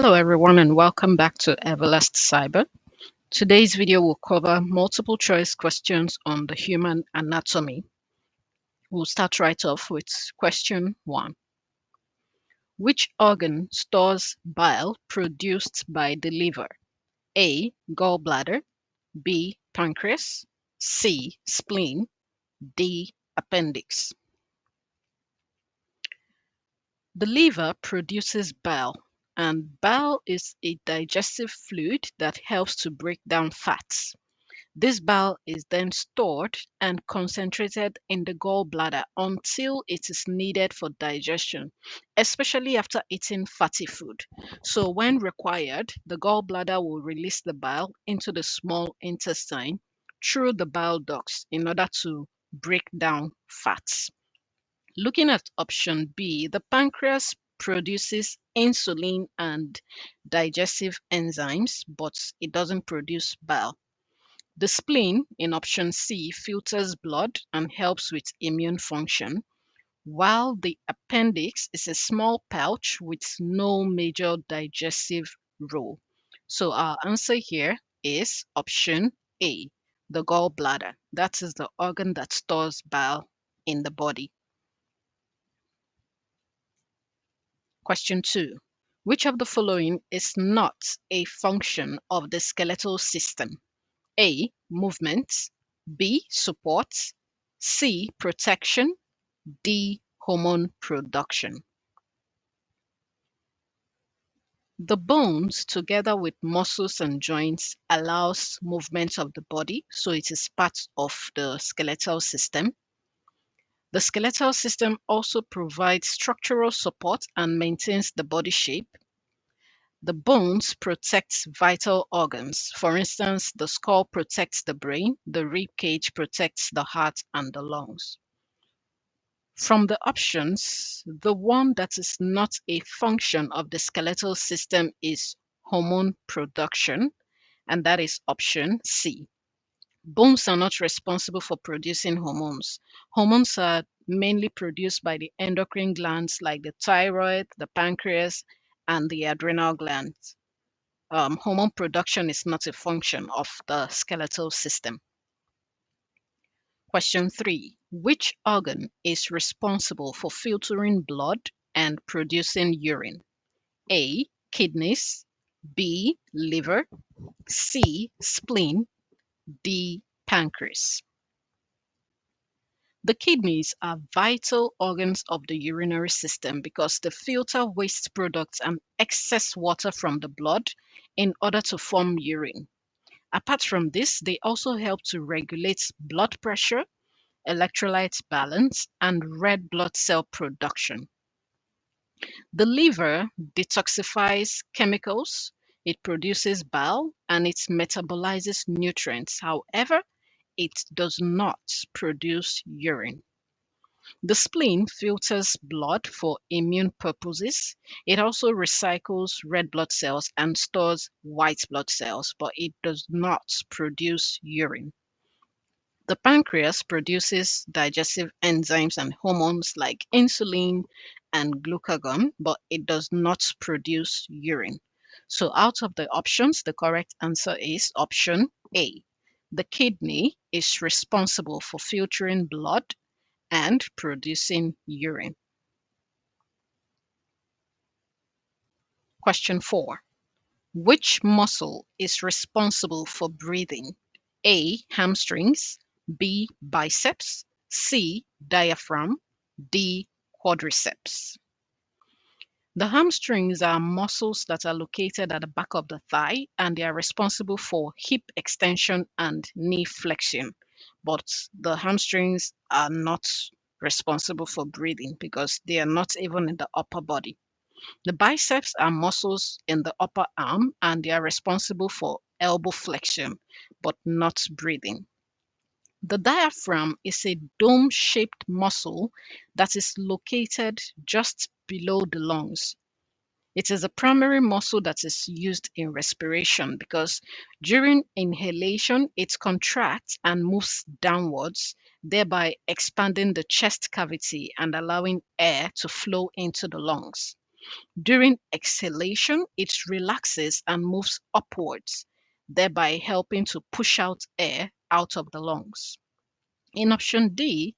Hello everyone and welcome back to EverlastCyber. Today's video will cover multiple choice questions on the human anatomy. We'll start right off with question 1. Which organ stores bile produced by the liver? A. Gallbladder, B. Pancreas, C. Spleen, D. Appendix. The liver produces bile, and bile is a digestive fluid that helps to break down fats. This bile is then stored and concentrated in the gallbladder until it is needed for digestion, especially after eating fatty food. So, when required, the gallbladder will release the bile into the small intestine through the bile ducts in order to break down fats. Looking at option B, the pancreas produces insulin and digestive enzymes, but it doesn't produce bile. The spleen in option C filters blood and helps with immune function, while the appendix is a small pouch with no major digestive role. So our answer here is option A, the gallbladder. That is the organ that stores bile in the body. Question 2. Which of the following is not a function of the skeletal system? A. Movement, B. Support, C. Protection, D. Hormone production. The bones, together with muscles and joints, allows movement of the body, so it is part of the skeletal system. The skeletal system also provides structural support and maintains the body shape. The bones protect vital organs. For instance, the skull protects the brain, the rib cage protects the heart and the lungs. From the options, the one that is not a function of the skeletal system is hormone production, and that is option C. Bones are not responsible for producing hormones. Hormones are mainly produced by the endocrine glands like the thyroid, the pancreas, and the adrenal glands. Hormone production is not a function of the skeletal system. Question 3. Which organ is responsible for filtering blood and producing urine? A. Kidneys, B. Liver, C. Spleen, D. Pancreas. The kidneys are vital organs of the urinary system because they filter waste products and excess water from the blood in order to form urine. Apart from this, they also help to regulate blood pressure, electrolyte balance, and red blood cell production. The liver detoxifies chemicals, it produces bile, and it metabolizes nutrients. However, it does not produce urine. The spleen filters blood for immune purposes. It also recycles red blood cells and stores white blood cells, but it does not produce urine. The pancreas produces digestive enzymes and hormones like insulin and glucagon, but it does not produce urine. So, out of the options, the correct answer is option A. The kidney is responsible for filtering blood and producing urine. Question 4. Which muscle is responsible for breathing? A. Hamstrings, B. Biceps, C. Diaphragm, D. Quadriceps. The hamstrings are muscles that are located at the back of the thigh and they are responsible for hip extension and knee flexion. But the hamstrings are not responsible for breathing because they are not even in the upper body. The biceps are muscles in the upper arm and they are responsible for elbow flexion, but not breathing. The diaphragm is a dome-shaped muscle that is located just below the lungs. It is a primary muscle that is used in respiration because during inhalation, it contracts and moves downwards, thereby expanding the chest cavity and allowing air to flow into the lungs. During exhalation, it relaxes and moves upwards, thereby helping to push out air out of the lungs. In option D,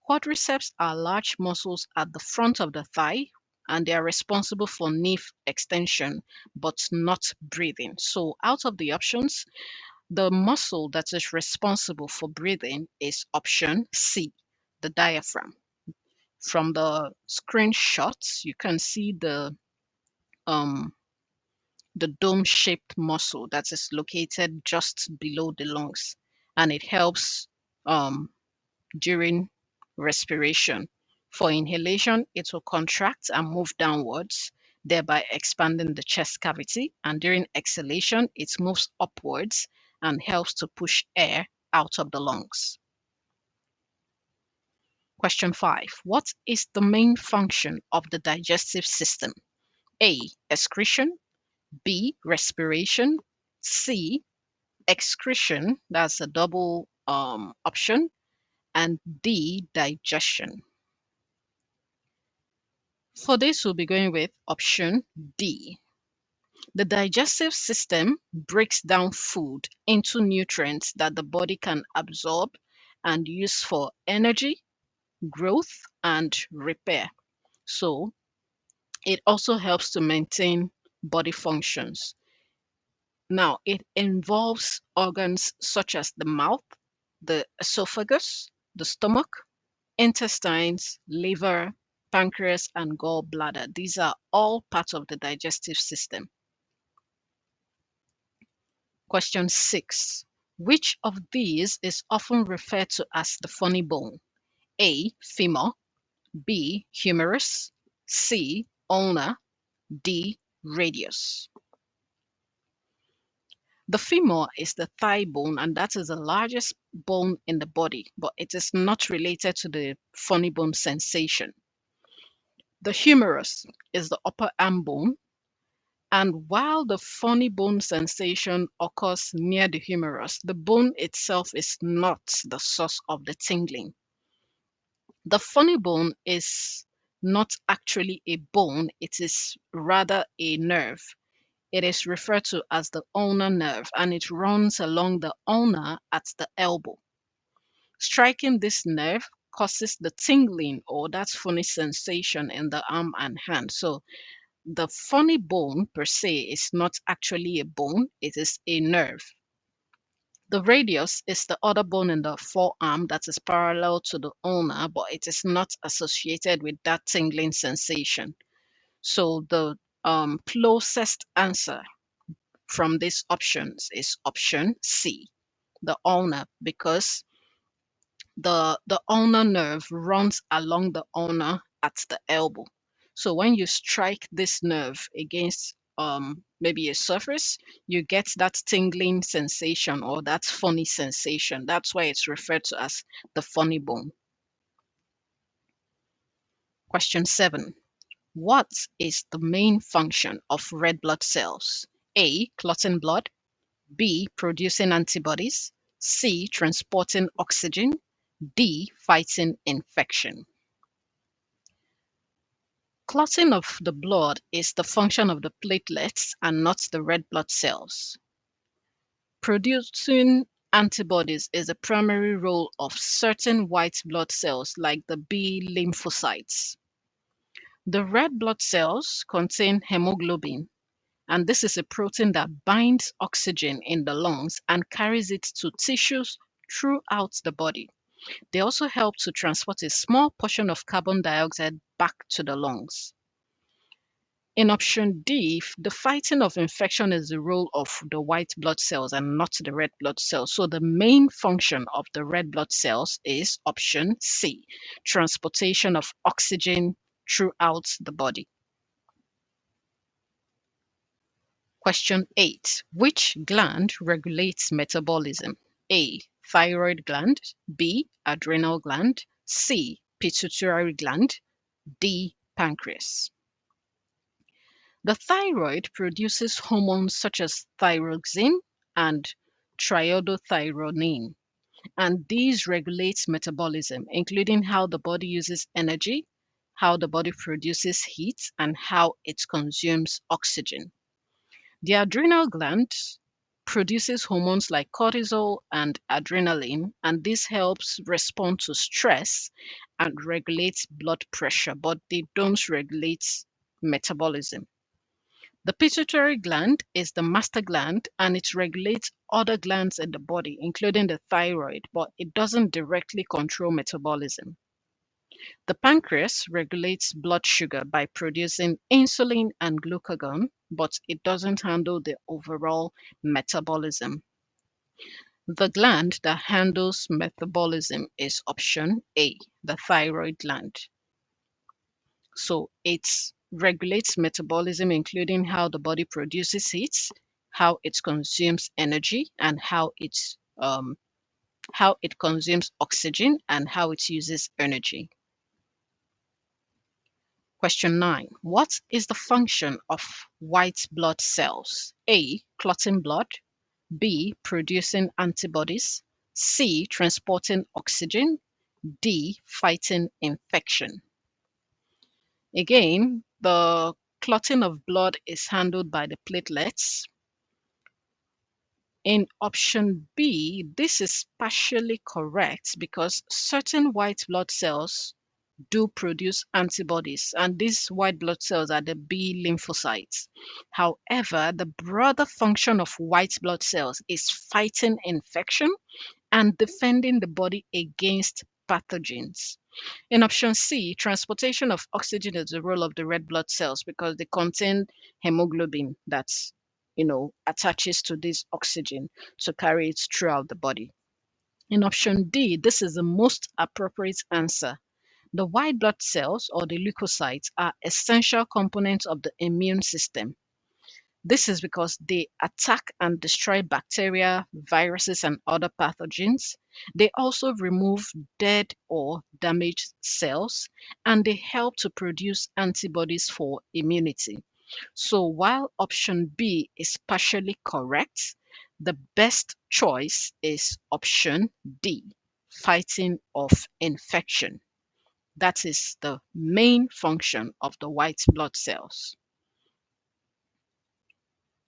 quadriceps are large muscles at the front of the thigh and they are responsible for knee extension but not breathing. So, out of the options, the muscle that is responsible for breathing is option C, the diaphragm. From the screenshots, you can see um, the dome-shaped muscle that is located just below the lungs, and it helps um, during respiration. For inhalation, it will contract and move downwards, thereby expanding the chest cavity. And during exhalation, it moves upwards and helps to push air out of the lungs. Question 5. What is the main function of the digestive system? A. Excretion. B. Respiration. C. Excretion, that's a double option. And D. Digestion. For this, we'll be going with option D. The digestive system breaks down food into nutrients that the body can absorb and use for energy, growth, and repair. So it also helps to maintain body functions. Now, it involves organs such as the mouth, the esophagus, the stomach, intestines, liver, pancreas, and gallbladder. These are all parts of the digestive system. Question 6. Which of these is often referred to as the funny bone? A. Femur. B. Humerus. C. Ulna. D. Radius. The femur is the thigh bone, and that is the largest bone in the body, but it is not related to the funny bone sensation. The humerus is the upper arm bone, and while the funny bone sensation occurs near the humerus, the bone itself is not the source of the tingling. The funny bone is not actually a bone, it is rather a nerve. It is referred to as the ulnar nerve and it runs along the ulna at the elbow. Striking this nerve causes the tingling or that funny sensation in the arm and hand. So the funny bone per se is not actually a bone, it is a nerve. The radius is the other bone in the forearm that is parallel to the ulna, but it is not associated with that tingling sensation. So the closest answer from these options is option C, the ulna, because the ulnar nerve runs along the ulna at the elbow. So when you strike this nerve against maybe a surface, you get that tingling sensation or that funny sensation. That's why it's referred to as the funny bone. Question 7. What is the main function of red blood cells? A. Clotting blood. B. Producing antibodies. C. Transporting oxygen. D. Fighting infection. Clotting of the blood is the function of the platelets and not the red blood cells. Producing antibodies is the primary role of certain white blood cells like the B lymphocytes. The red blood cells contain hemoglobin, and this is a protein that binds oxygen in the lungs and carries it to tissues throughout the body. They also help to transport a small portion of carbon dioxide back to the lungs. In option D, the fighting of infection is the role of the white blood cells and not the red blood cells. So the main function of the red blood cells is option C, transportation of oxygen throughout the body. Question 8. Which gland regulates metabolism? A. Thyroid gland. B. Adrenal gland. C. Pituitary gland. D. Pancreas. The thyroid produces hormones such as thyroxine and triiodothyronine, and these regulate metabolism, including how the body uses energy, how the body produces heat, and how it consumes oxygen. The adrenal gland produces hormones like cortisol and adrenaline, and this helps respond to stress and regulates blood pressure, but they don't regulate metabolism. The pituitary gland is the master gland and it regulates other glands in the body, including the thyroid, but it doesn't directly control metabolism. The pancreas regulates blood sugar by producing insulin and glucagon, but it doesn't handle the overall metabolism. The gland that handles metabolism is option A, the thyroid gland. So it regulates metabolism, including how the body produces heat, how it consumes energy, and how it consumes oxygen, and how it uses energy. Question 9. What is the function of white blood cells? A. Clotting blood. B. Producing antibodies. C. Transporting oxygen. D. Fighting infection. Again, the clotting of blood is handled by the platelets. In option B, this is partially correct because certain white blood cells do produce antibodies, and these white blood cells are the B lymphocytes. However, the broader function of white blood cells is fighting infection and defending the body against pathogens. In option C, transportation of oxygen is the role of the red blood cells because they contain hemoglobin that's attaches to this oxygen to carry it throughout the body. In option D, this is the most appropriate answer. The white blood cells or the leukocytes are essential components of the immune system. This is because they attack and destroy bacteria, viruses, and other pathogens. They also remove dead or damaged cells, and they help to produce antibodies for immunity. So while option B is partially correct, the best choice is option D, fighting off infection. That is the main function of the white blood cells.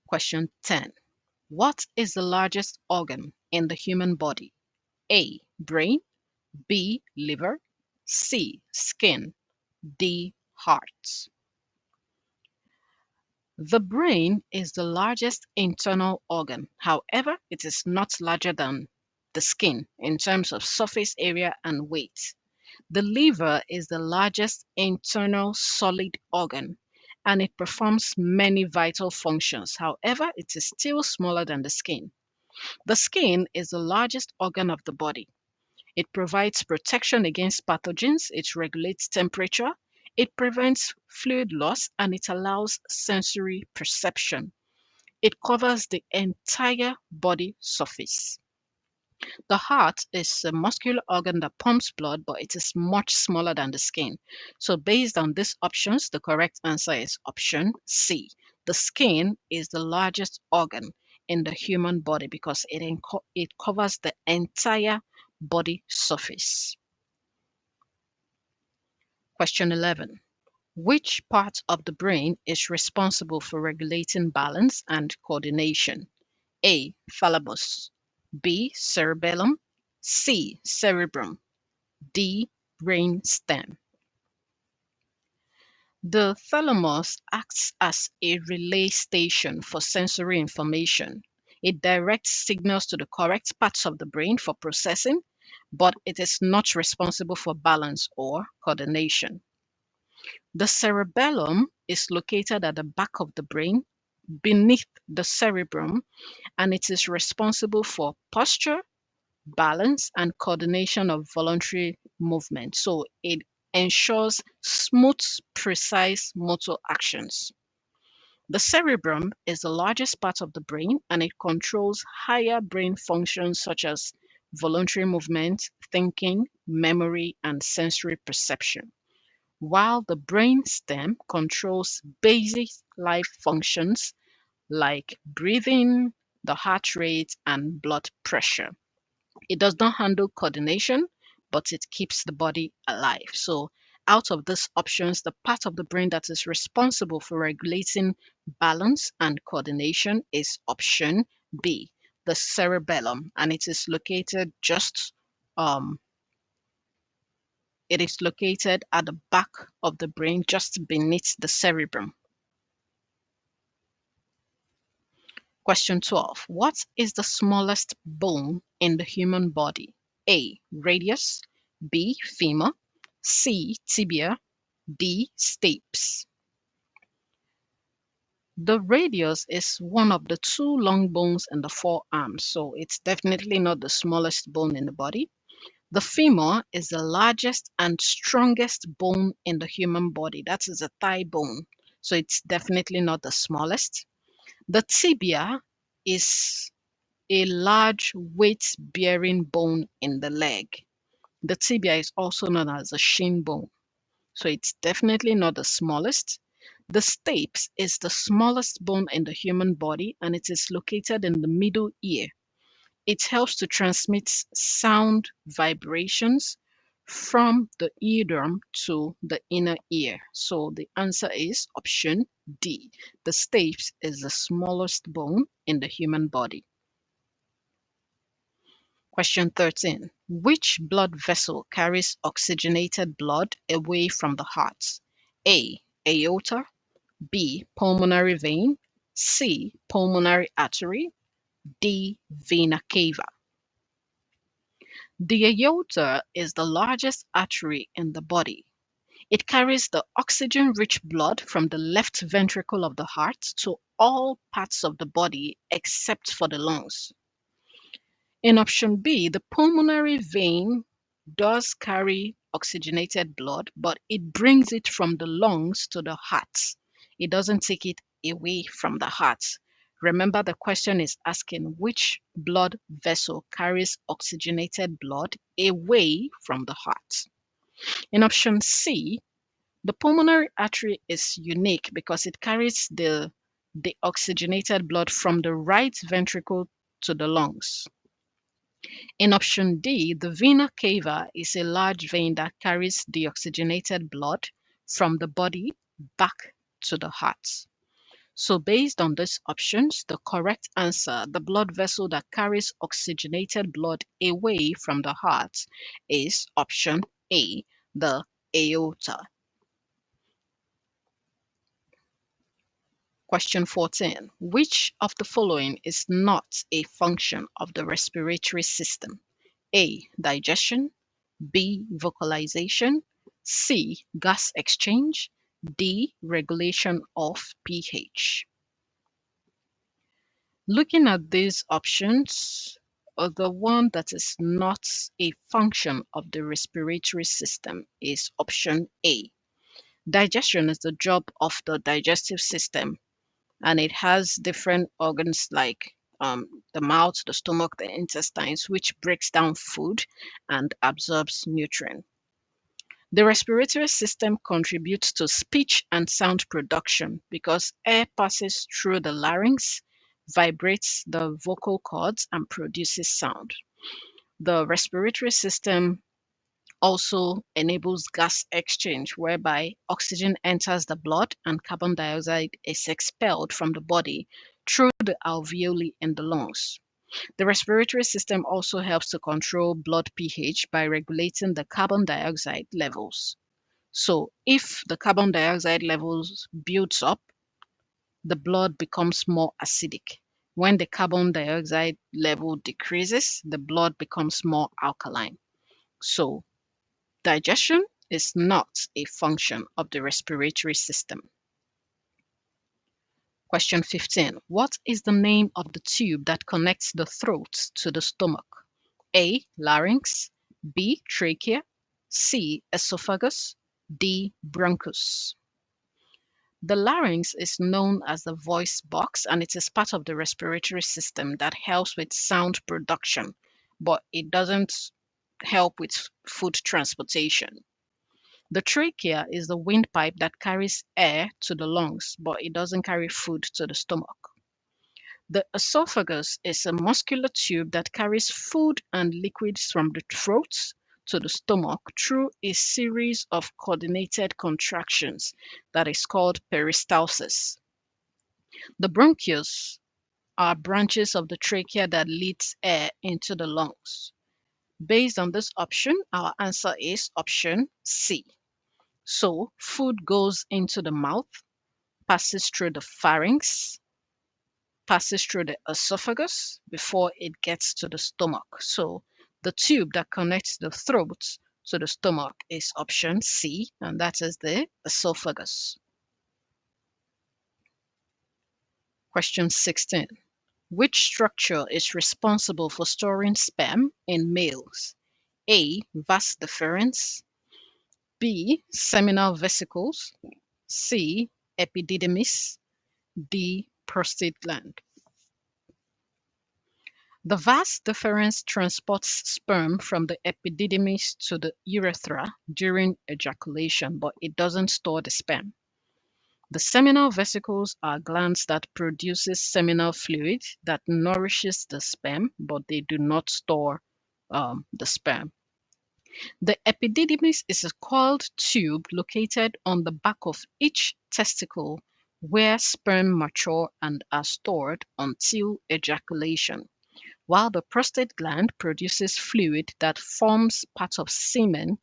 Question 10. What is the largest organ in the human body? A. Brain. B. Liver. C. Skin. D. Heart. The brain is the largest internal organ. However, it is not larger than the skin in terms of surface area and weight. The liver is the largest internal solid organ and it performs many vital functions. However, it is still smaller than the skin. The skin is the largest organ of the body. It provides protection against pathogens, it regulates temperature, it prevents fluid loss, and it allows sensory perception. It covers the entire body surface. The heart is a muscular organ that pumps blood, but it is much smaller than the skin. So, based on these options, the correct answer is option C. The skin is the largest organ in the human body because it covers the entire body surface. Question 11. Which part of the brain is responsible for regulating balance and coordination? A. Thalamus. B. Cerebellum. C. Cerebrum. D. Brain stem. The thalamus acts as a relay station for sensory information. It directs signals to the correct parts of the brain for processing, but it is not responsible for balance or coordination. The cerebellum is located at the back of the brain, beneath the cerebrum, and it is responsible for posture, balance, and coordination of voluntary movement. So it ensures smooth, precise motor actions. The cerebrum is the largest part of the brain and it controls higher brain functions such as voluntary movement, thinking, memory, and sensory perception, while the brain stem controls basic life functions like breathing, the heart rate, and blood pressure. It does not handle coordination, but it keeps the body alive. So Out of these options, the part of the brain that is responsible for regulating balance and coordination is option B, the cerebellum, and um, it is located at the back of the brain, just beneath the cerebrum. Question 12. What is the smallest bone in the human body? A. Radius, B. Femur, C. Tibia, D. Stapes. The radius is one of the two long bones in the forearm, so it's definitely not the smallest bone in the body. The femur is the largest and strongest bone in the human body. That is a thigh bone, so it's definitely not the smallest. The tibia is a large weight-bearing bone in the leg. The tibia is also known as a shin bone, so it's definitely not the smallest. The stapes is the smallest bone in the human body and it is located in the middle ear. It helps to transmit sound vibrations from the eardrum to the inner ear. So the answer is option D. The stapes is the smallest bone in the human body. Question 13. Which blood vessel carries oxygenated blood away from the heart? A. Aorta, B. Pulmonary vein, C. Pulmonary artery, D. Vena cava. The aorta is the largest artery in the body. It carries the oxygen-rich blood from the left ventricle of the heart to all parts of the body except for the lungs. In option B, the pulmonary vein does carry oxygenated blood, but it brings it from the lungs to the heart. It doesn't take it away from the heart. Remember, the question is asking which blood vessel carries oxygenated blood away from the heart. In option C, the pulmonary artery is unique because it carries the oxygenated blood from the right ventricle to the lungs. In option D, the vena cava is a large vein that carries the oxygenated blood from the body back to the heart. So based on these options, the correct answer, the blood vessel that carries oxygenated blood away from the heart, is option A, the aorta. Question 14. Which of the following is not a function of the respiratory system? A. Digestion, B. Vocalization, C. Gas exchange, D. Regulation of pH. Looking at these options, the one that is not a function of the respiratory system is option A. Digestion is the job of the digestive system, and it has different organs like the mouth, the stomach, the intestines, which breaks down food and absorbs nutrients. The respiratory system contributes to speech and sound production because air passes through the larynx, vibrates the vocal cords, and produces sound. The respiratory system also enables gas exchange, whereby oxygen enters the blood and carbon dioxide is expelled from the body through the alveoli in the lungs. The respiratory system also helps to control blood pH by regulating the carbon dioxide levels. So if the carbon dioxide levels builds up, the blood becomes more acidic. When the carbon dioxide level decreases, the blood becomes more alkaline. So digestion is not a function of the respiratory system. Question 15. What is the name of the tube that connects the throat to the stomach? A. Larynx, B. Trachea, C. Esophagus, D. Bronchus. The larynx is known as the voice box and it is part of the respiratory system that helps with sound production, but it doesn't help with food transportation. The trachea is the windpipe that carries air to the lungs, but it doesn't carry food to the stomach. The esophagus is a muscular tube that carries food and liquids from the throat to the stomach through a series of coordinated contractions that is called peristalsis. The bronchioles are branches of the trachea that leads air into the lungs. Based on this option, our answer is option C. So, food goes into the mouth, passes through the pharynx, passes through the esophagus before it gets to the stomach. So, the tube that connects the throat to the stomach is option C, and that is the esophagus. Question 16. Which structure is responsible for storing sperm in males? A. Vas deferens, B. Seminal vesicles, C. Epididymis, D. Prostate gland. The vas deferens transports sperm from the epididymis to the urethra during ejaculation, but it doesn't store the sperm. The seminal vesicles are glands that produces seminal fluid that nourishes the sperm, but they do not store the sperm. The epididymis is a coiled tube located on the back of each testicle where sperm mature and are stored until ejaculation, while the prostate gland produces fluid that forms part of semen,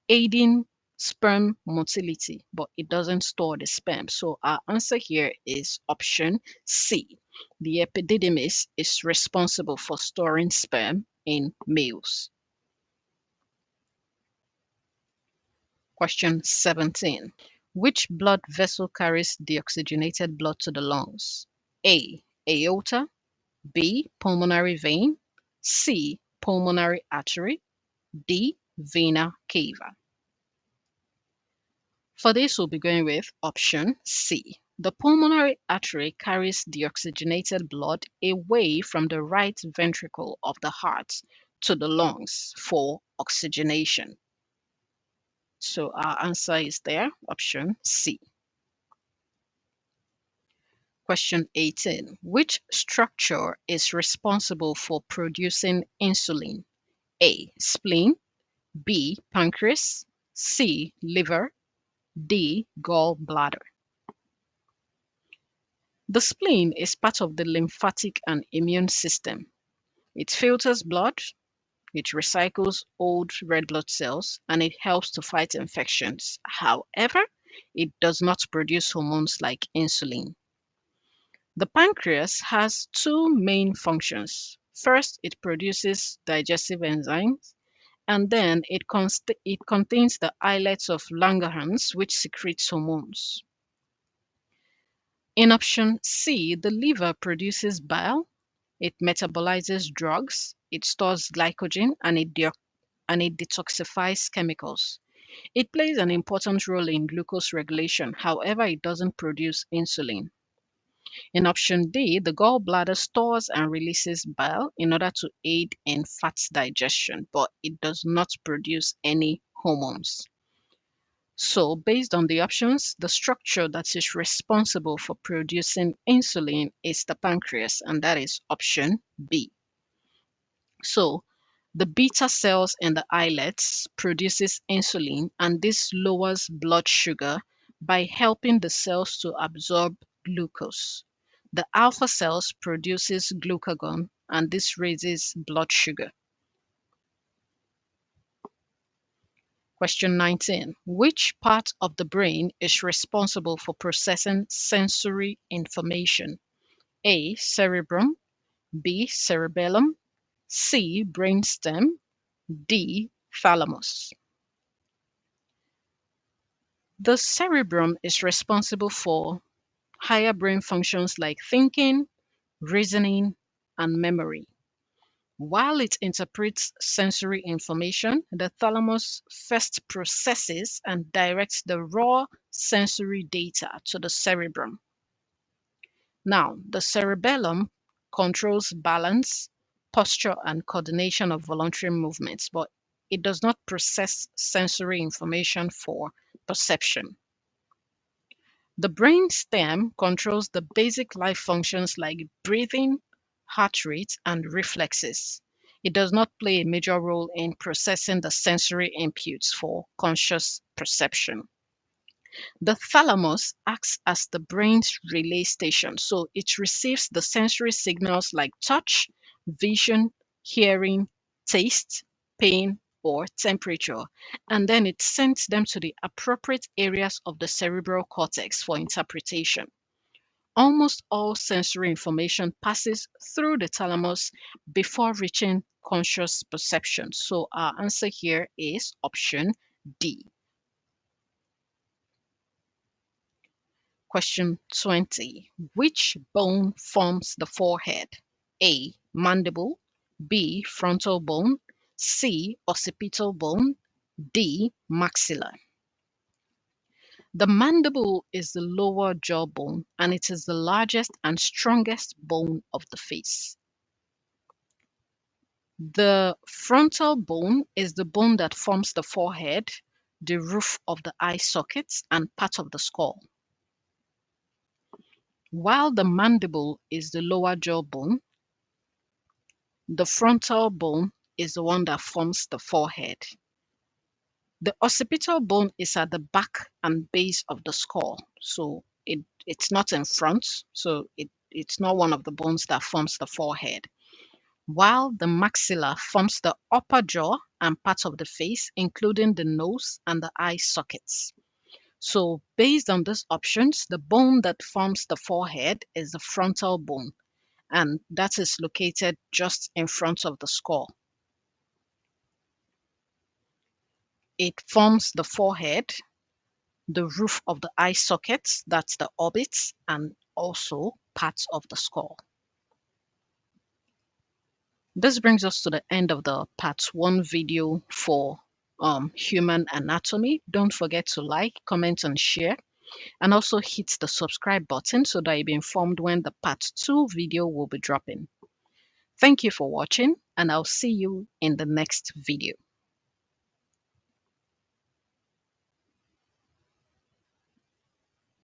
aiding sperm motility, but it doesn't store the sperm. So our answer here is option C. The epididymis is responsible for storing sperm in males. Question 17. Which blood vessel carries deoxygenated blood to the lungs? A. Aorta, B. Pulmonary vein, C. Pulmonary artery, D. Vena cava. For this, we'll be going with option C. The pulmonary artery carries deoxygenated blood away from the right ventricle of the heart to the lungs for oxygenation. So our answer is there, option C. Question 18. Which structure is responsible for producing insulin? A. Spleen, B. Pancreas, C. Liver, D. Gallbladder. The spleen is part of the lymphatic and immune system. It filters blood, it recycles old red blood cells, and it helps to fight infections. However, it does not produce hormones like insulin. The pancreas has two main functions. First, it produces digestive enzymes, and then it contains the islets of Langerhans, which secretes hormones. In option C, the liver produces bile, it metabolizes drugs, it stores glycogen, and it detoxifies chemicals. It plays an important role in glucose regulation, however, it doesn't produce insulin. In option D, the gallbladder stores and releases bile in order to aid in fat digestion, but it does not produce any hormones. So, based on the options, the structure that is responsible for producing insulin is the pancreas, and that is option B. So, the beta cells in the islets produces insulin, and this lowers blood sugar by helping the cells to absorb glucose. The alpha cells produces glucagon, and this raises blood sugar. Question 19. Which part of the brain is responsible for processing sensory information? A. Cerebrum, B. Cerebellum, C. Brainstem, D. Thalamus. The cerebrum is responsible for higher brain functions like thinking, reasoning, and memory. While it interprets sensory information, the thalamus first processes and directs the raw sensory data to the cerebrum. Now, the cerebellum controls balance, posture, and coordination of voluntary movements, but it does not process sensory information for perception. The brain stem controls the basic life functions like breathing, heart rate, and reflexes. It does not play a major role in processing the sensory inputs for conscious perception. The thalamus acts as the brain's relay station, so it receives the sensory signals like touch, vision, hearing, taste, pain, or temperature, and then it sends them to the appropriate areas of the cerebral cortex for interpretation. Almost all sensory information passes through the thalamus before reaching conscious perception. So our answer here is option D. Question 20. Which bone forms the forehead? A. Mandible. B. Frontal bone. C. Occipital bone. D. Maxilla. The mandible is the lower jawbone and it is the largest and strongest bone of the face. The frontal bone is the bone that forms the forehead, the roof of the eye sockets, and part of the skull. While the mandible is the lower jawbone, the frontal bone is the one that forms the forehead. The occipital bone is at the back and base of the skull, so it's not in front, so it's not one of the bones that forms the forehead. While the maxilla forms the upper jaw and parts of the face, including the nose and the eye sockets. So, based on these options, the bone that forms the forehead is the frontal bone, and that is located just in front of the skull. It forms the forehead, the roof of the eye sockets, that's the orbits, and also parts of the skull. This brings us to the end of the part 1 video for human anatomy. Don't forget to like, comment, and share, and also hit the subscribe button so that you'll be informed when the part 2 video will be dropping. Thank you for watching, and I'll see you in the next video.